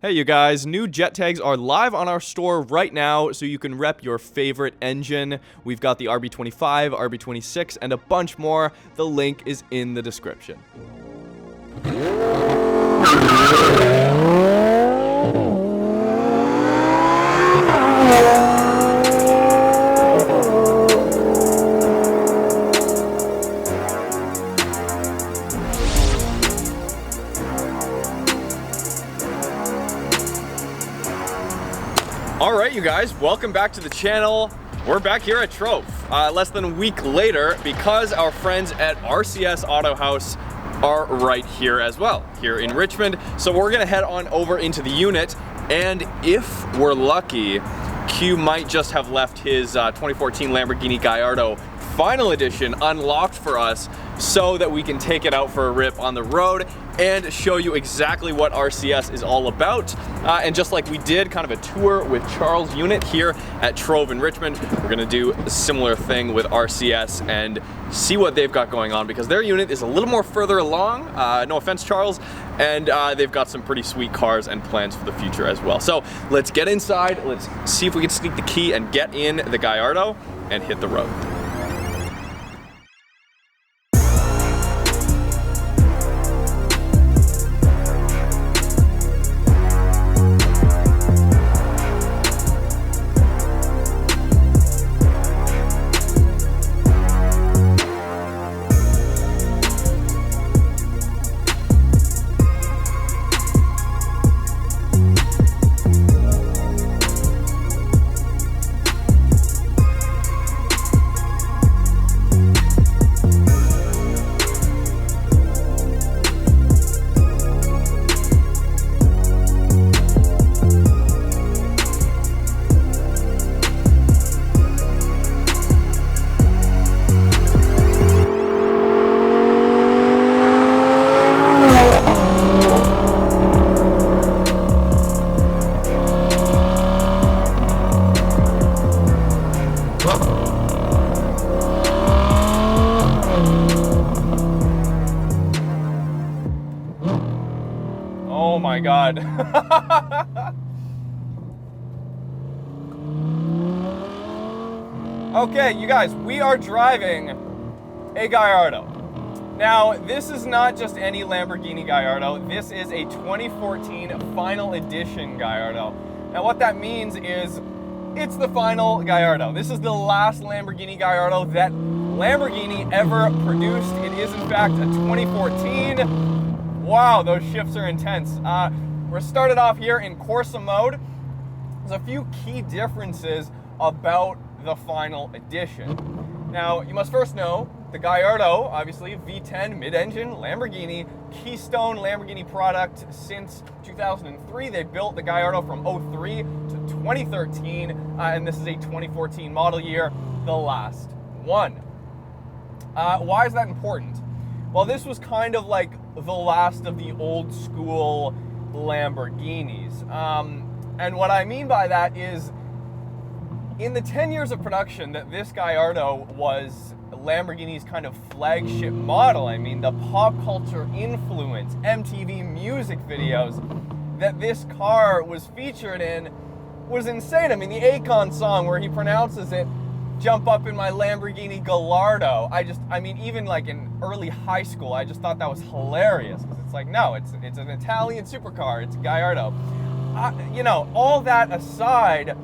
Hey you guys, new jet tags are live on our store right now, so you can rep your favorite engine. We've got the RB25, RB26, and a bunch more. The link is in the description. Alright you guys, welcome back to the channel. We're back here at Trove, less than a week later, because our friends at RCS Auto House are right here as well, here in Richmond. So we're gonna head on over into the unit, and if we're lucky, Q might just have left his 2014 Lamborghini Gallardo Final Edition unlocked for us so that we can take it out for a rip on the road and show you exactly what RCS is all about. And just like we did kind of a tour with Charles' unit here at Trove in Richmond, we're gonna do a similar thing with RCS and see what they've got going on, because their unit is a little more further along, no offense Charles, and they've got some pretty sweet cars and plans for the future as well. So let's get inside, let's see if we can sneak the key and get in the Gallardo and hit the road. Oh my God. Okay, you guys, we are driving a Gallardo. Now, this is not just any Lamborghini Gallardo. This is a 2014 Final Edition Gallardo. Now, what that means is it's the final Gallardo. This is the last Lamborghini Gallardo that Lamborghini ever produced. It is, in fact, a 2014. Wow, those shifts are intense. We're started off here in Corsa mode. There's a few key differences about the Final Edition. Now, you must first know, the Gallardo, obviously, V10 mid-engine Lamborghini, keystone Lamborghini product since 2003. They built the Gallardo from 03 to 2013, and this is a 2014 model year, the last one. Why is that important? Well, this was kind of like the last of the old school Lamborghinis. And what I mean by that is, in the 10 years of production that this Gallardo was Lamborghini's kind of flagship model, I mean, the pop culture influence, MTV music videos that this car was featured in was insane. I mean, the Akon song where he pronounces it, "Jump up in my Lamborghini Gallardo." I mean, even like in early high school, I just thought that was hilarious. Because it's like, no, it's an Italian supercar, it's a Gallardo. You know, all that aside,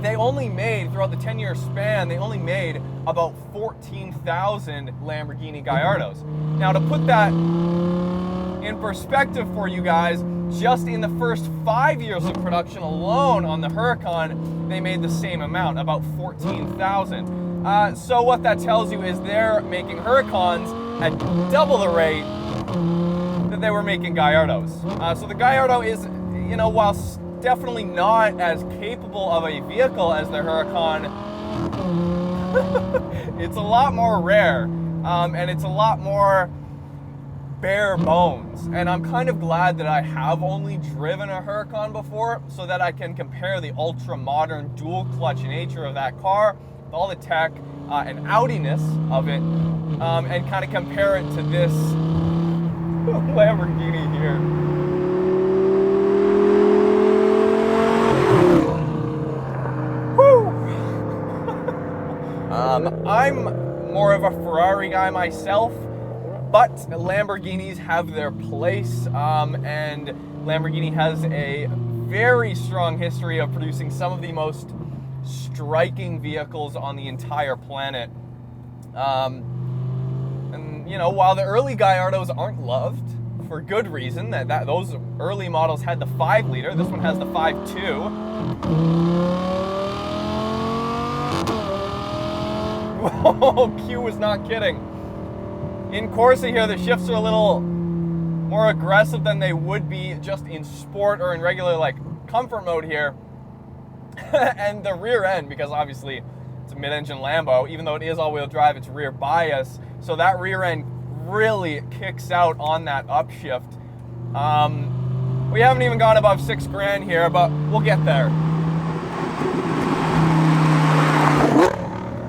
they only made, throughout the 10-year span, they only made about 14,000 Lamborghini Gallardos. Now, to put that in perspective for you guys, just in the first 5 years of production alone on the Huracan, they made the same amount, about 14,000. So what that tells you is they're making Huracans at double the rate that they were making Gallardos. So the Gallardo is, you know, while definitely not as capable of a vehicle as the Huracan, it's a lot more rare, and it's a lot more bare bones. And I'm kind of glad that I have only driven a Huracan before, so that I can compare the ultra modern dual clutch nature of that car with all the tech and Audiness of it, and kind of compare it to this Lamborghini here. I'm more of a Ferrari guy myself, but Lamborghinis have their place, and Lamborghini has a very strong history of producing some of the most striking vehicles on the entire planet. And you know, while the early Gallardos aren't loved, for good reason, that those early models had the 5-liter, this one has the 5.2. Whoa, Q was not kidding. In Corsa here, the shifts are a little more aggressive than they would be just in sport or in regular like comfort mode here. And the rear end, because obviously it's a mid-engine Lambo, even though it is all-wheel drive, it's rear bias, so that rear end really kicks out on that upshift. We haven't even gone above 6 grand here, but we'll get there.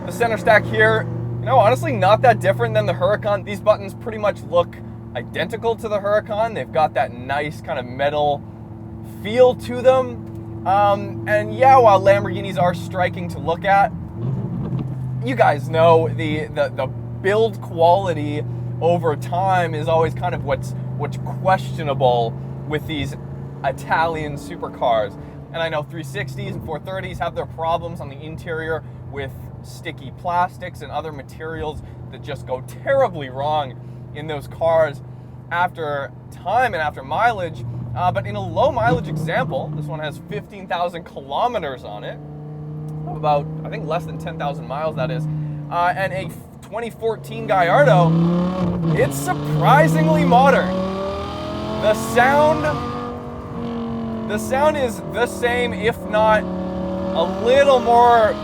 The center stack here, you know, honestly not that different than the Huracan. These buttons pretty much look identical to the Huracan. They've got that nice kind of metal feel to them. And yeah, while Lamborghinis are striking to look at, you guys know the build quality over time is always kind of what's questionable with these Italian supercars. And I know 360s and 430s have their problems on the interior with sticky plastics and other materials that just go terribly wrong in those cars after time and after mileage. But in a low mileage example, this one has 15,000 kilometers on it, about, I think, less than 10,000 miles that is, and a 2014 Gallardo, it's surprisingly modern. The sound is the same, if not a little more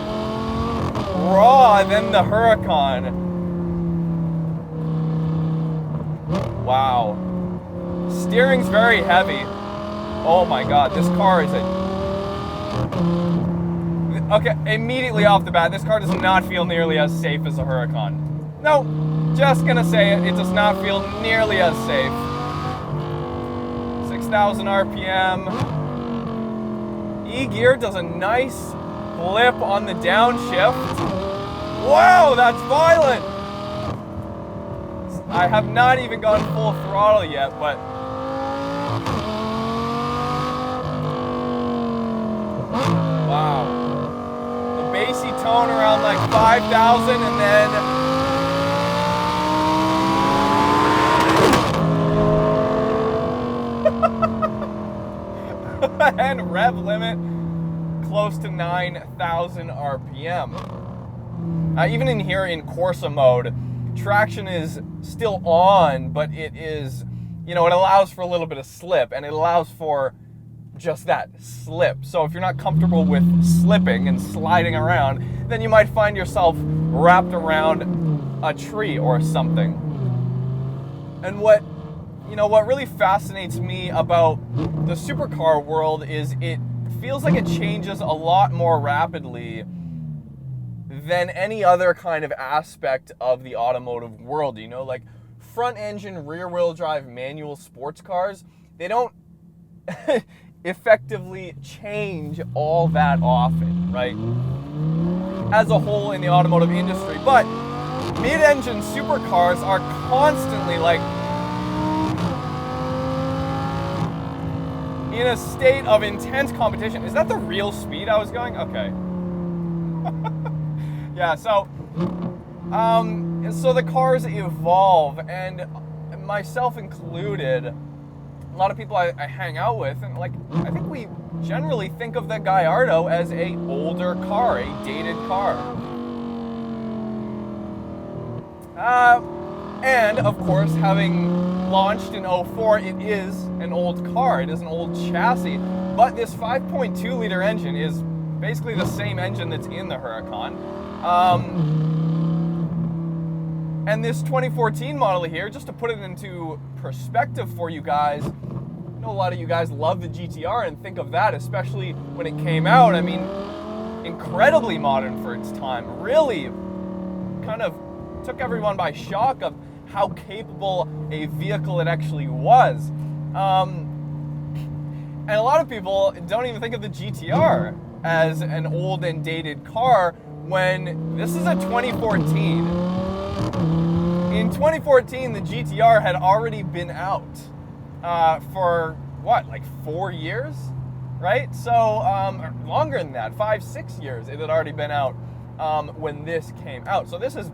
raw than the Huracan. Wow. Steering's very heavy. Oh my god, this car is okay, immediately off the bat, this car does not feel nearly as safe as a Huracan. No, just gonna say it, it does not feel nearly as safe. 6,000 RPM. E-gear does a nice flip on the downshift. Wow, that's violent! I have not even gone full throttle yet, but wow. The bassy tone around like 5,000 and then and rev limit close to 9,000 RPM. Even in here in Corsa mode, traction is still on, but it is, you know, it allows for a little bit of slip, and it allows for just that slip. So if you're not comfortable with slipping and sliding around, then you might find yourself wrapped around a tree or something. And what really fascinates me about the supercar world is it feels like it changes a lot more rapidly than any other kind of aspect of the automotive world. You know, like front engine, rear wheel drive, manual sports cars, they don't effectively change all that often, right? As a whole in the automotive industry. But mid-engine supercars are constantly like in a state of intense competition. Is that the real speed I was going? Okay. Yeah, so the cars evolve, and myself included, a lot of people I hang out with, and like I think we generally think of the Gallardo as a older car, a dated car. And of course, having launched in 04, it is an old car, it is an old chassis, but this 5.2 liter engine is basically the same engine that's in the Huracan. And this 2014 model here, just to put it into perspective for you guys, I know a lot of you guys love the GTR and think of that, especially when it came out. I mean, incredibly modern for its time. Really kind of took everyone by shock of how capable a vehicle it actually was. And a lot of people don't even think of the GTR as an old and dated car when this is a 2014. In 2014, the GTR had already been out for what, like 4 years, right? So longer than that, 5-6 years it had already been out when this came out. So this is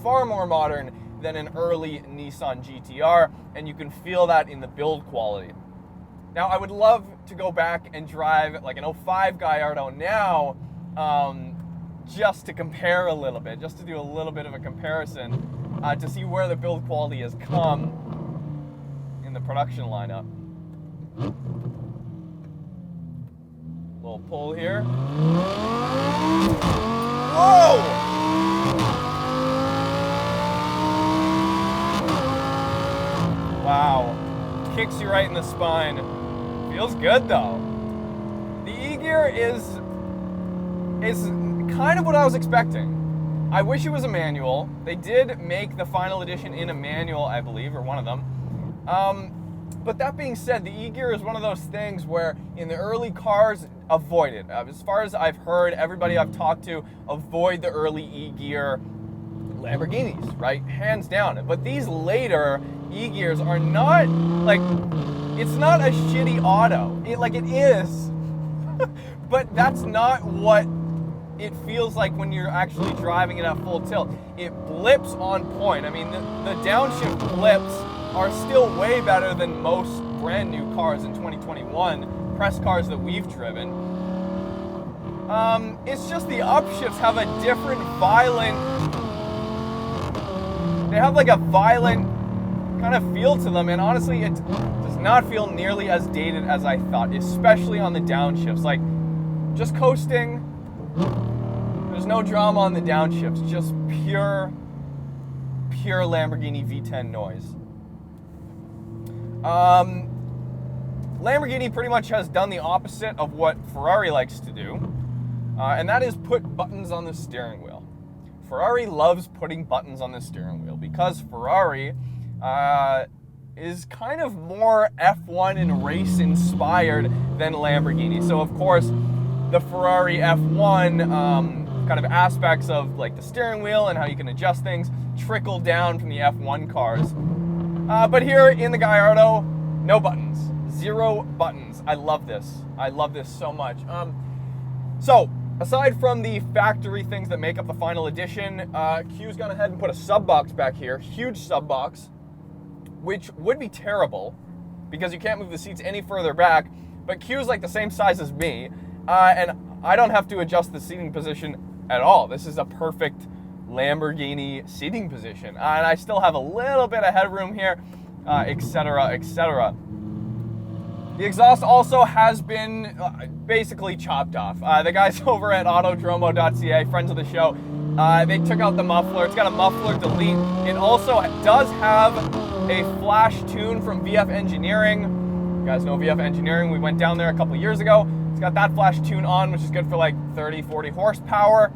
far more modern than an early Nissan GTR, and you can feel that in the build quality. Now, I would love to go back and drive like an 05 Gallardo now, just to compare a little bit, just to do a little bit of a comparison, to see where the build quality has come in the production lineup. Little pull here. Whoa! Wow, kicks you right in the spine. Feels good though. The E-Gear is kind of what I was expecting. I wish it was a manual. They did make the final edition in a manual, I believe, or one of them. But that being said, the E-Gear is one of those things where in the early cars, avoid it. As far as I've heard, everybody I've talked to, avoid the early E-Gear Lamborghinis, right? Hands down. But these later E-Gears are not, like, it's not a shitty auto. It is, but that's not what it feels like when you're actually driving it at full tilt. It blips on point. I mean, the downshift blips are still way better than most brand new cars in 2021, press cars that we've driven. It's just the upshifts have a different violent, they have like a violent kind of feel to them, and honestly, it does not feel nearly as dated as I thought, especially on the downshifts. Like, just coasting, there's no drama on the downshifts, just pure Lamborghini V10 noise. Lamborghini pretty much has done the opposite of what Ferrari likes to do, and that is put buttons on the steering wheel. Ferrari loves putting buttons on the steering wheel because Ferrari is kind of more F1 and race inspired than Lamborghini. So of course, the Ferrari F1 kind of aspects of like the steering wheel and how you can adjust things trickle down from the F1 cars. But here in the Gallardo, no buttons, 0 buttons. I love this. I love this so much. So aside from the factory things that make up the final edition, Q's gone ahead and put a sub box back here, huge sub box, which would be terrible because you can't move the seats any further back, but Q's like the same size as me, and I don't have to adjust the seating position at all. This is a perfect Lamborghini seating position, and I still have a little bit of headroom here, etc., etc. The exhaust also has been basically chopped off. The guys over at autodromo.ca, friends of the show, they took out the muffler. It's got a muffler delete. It also does have a flash tune from VF Engineering. You guys know VF Engineering. We went down there a couple years ago. It's got that flash tune on, which is good for like 30, 40 horsepower.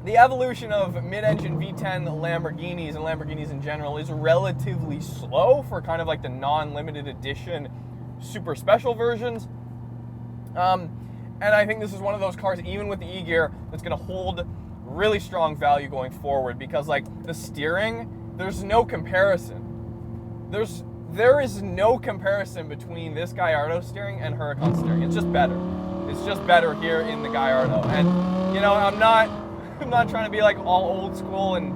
The evolution of mid-engine V10 Lamborghinis and Lamborghinis in general is relatively slow for kind of like the non-limited edition super special versions. And I think this is one of those cars, even with the E-Gear, that's going to hold really strong value going forward because like the steering, there's no comparison. There is no comparison between this Gallardo steering and Huracan steering. It's just better. It's just better here in the Gallardo. And you know, I'm not trying to be like all old school and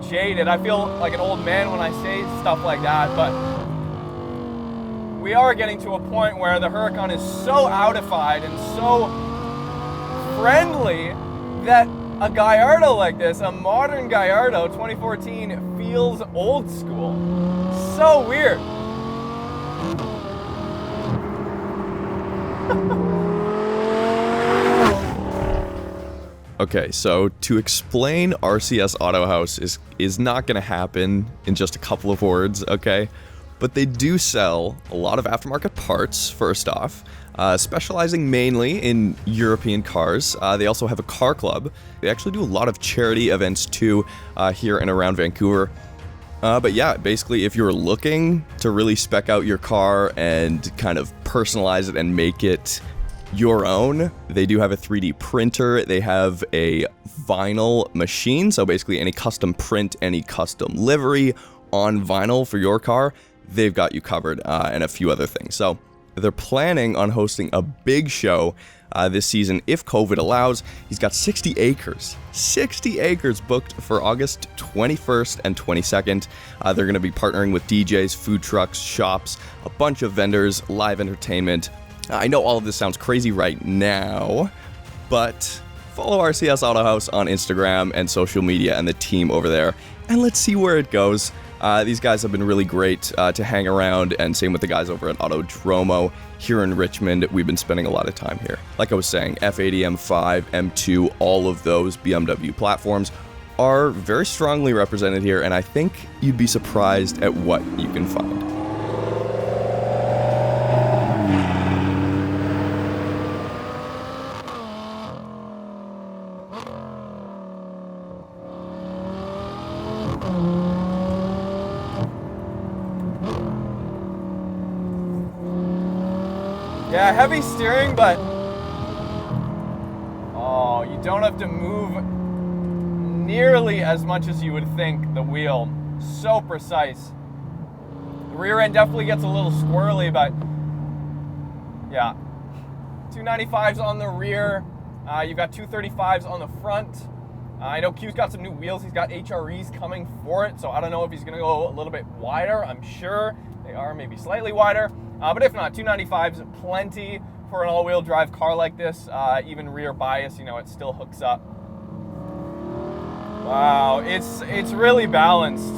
jaded. I feel like an old man when I say stuff like that, but we are getting to a point where the Huracan is so outified and so friendly that a Gallardo like this, a modern Gallardo 2014, feels old school. So weird. Okay, so to explain RCS Auto House is not going to happen in just a couple of words, okay? But they do sell a lot of aftermarket parts, first off, specializing mainly in European cars. They also have a car club. They actually do a lot of charity events too here and around Vancouver. But yeah, basically if you're looking to really spec out your car and kind of personalize it and make it your own. They do have a 3D printer. They have a vinyl machine. So basically any custom print, any custom livery on vinyl for your car, they've got you covered, and a few other things. So they're planning on hosting a big show this season if COVID allows. He's got 60 acres booked for August 21st and 22nd. They're going to be partnering with DJs, food trucks, shops, a bunch of vendors, live entertainment. I know all of this sounds crazy right now, but follow RCS Auto House on Instagram and social media and the team over there, and let's see where it goes. These guys have been really great to hang around, and same with the guys over at Autodromo here in Richmond. We've been spending a lot of time here. Like I was saying, F80, M5, M2, all of those BMW platforms are very strongly represented here, and I think you'd be surprised at what you can find. Yeah, heavy steering, but oh, you don't have to move nearly as much as you would think. The wheel, so precise. The rear end definitely gets a little squirrely, but yeah. 295s on the rear. You've got 235s on the front. I know Q's got some new wheels. He's got HREs coming for it, so I don't know if he's going to go a little bit wider. I'm sure they are maybe slightly wider. But if not, 295's plenty for an all-wheel drive car like this. Even rear bias, you know, it still hooks up. Wow, it's really balanced.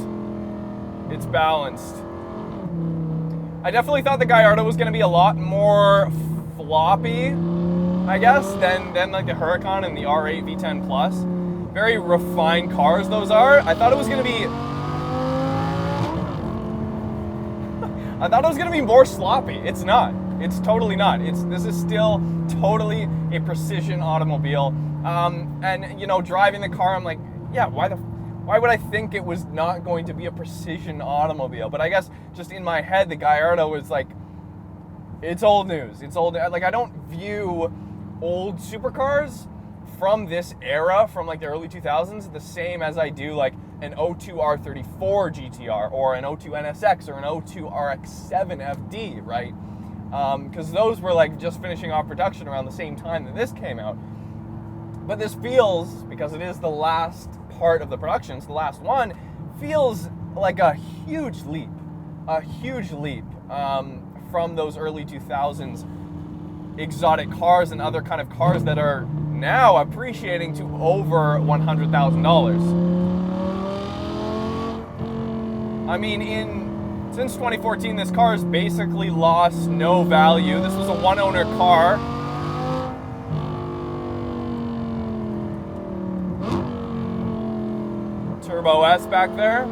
It's balanced. I definitely thought the Gallardo was going to be a lot more floppy, I guess, than like the Huracan and the R8 V10 Plus. Very refined cars those are. I thought it was going to be more sloppy. It's not. It's totally not. This is still totally a precision automobile. And you know, driving the car, I'm like, yeah, why would I think it was not going to be a precision automobile? But I guess just in my head, the Gallardo was like, it's old news. It's old. Like, I don't view old supercars from this era, from like the early 2000s, the same as I do like an 02 R34 GTR or an 02 NSX or an 02 RX-7 FD, right? Because those were like just finishing off production around the same time that this came out. But this feels, because it is the last part of the production, it's the last one, feels like a huge leap from those early 2000s exotic cars and other kind of cars that are now appreciating to over $100,000. I mean, since 2014, this car has basically lost no value. This was a one-owner car. Turbo S back there.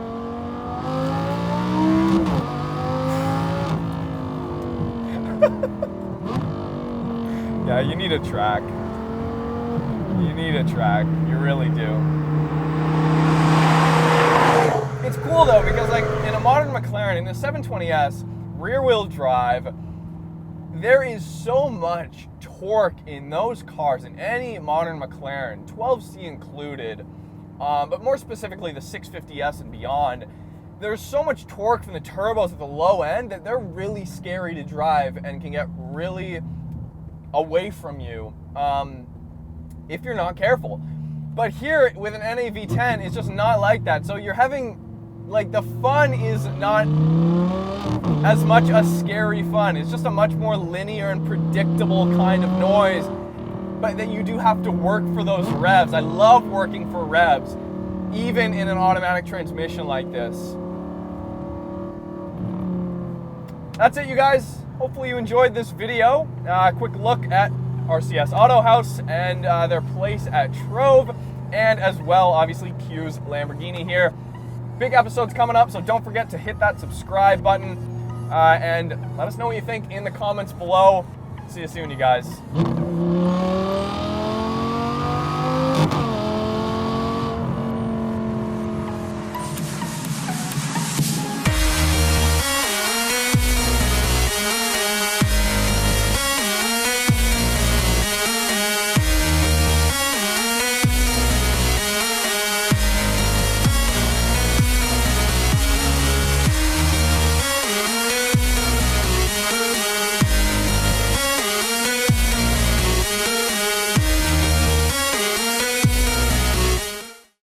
Yeah, you need a track. You need a track. You really do. It's cool though, because like in a modern McLaren, in the 720S, rear-wheel drive, there is so much torque in those cars, in any modern McLaren, 12C included, but more specifically the 650S and beyond. There's so much torque from the turbos at the low end that they're really scary to drive and can get really away from you if you're not careful. But here with an NA V10, it's just not like that. So you're having, like, the fun is not as much a scary fun. It's just a much more linear and predictable kind of noise, but then you do have to work for those revs. I love working for revs, even in an automatic transmission like this. That's it, you guys. Hopefully you enjoyed this video. Quick look at RCS Auto House and their place at Trove, and as well, obviously, Q's Lamborghini here. Big episodes coming up, so don't forget to hit that subscribe button, and let us know what you think in the comments below. See you soon, you guys.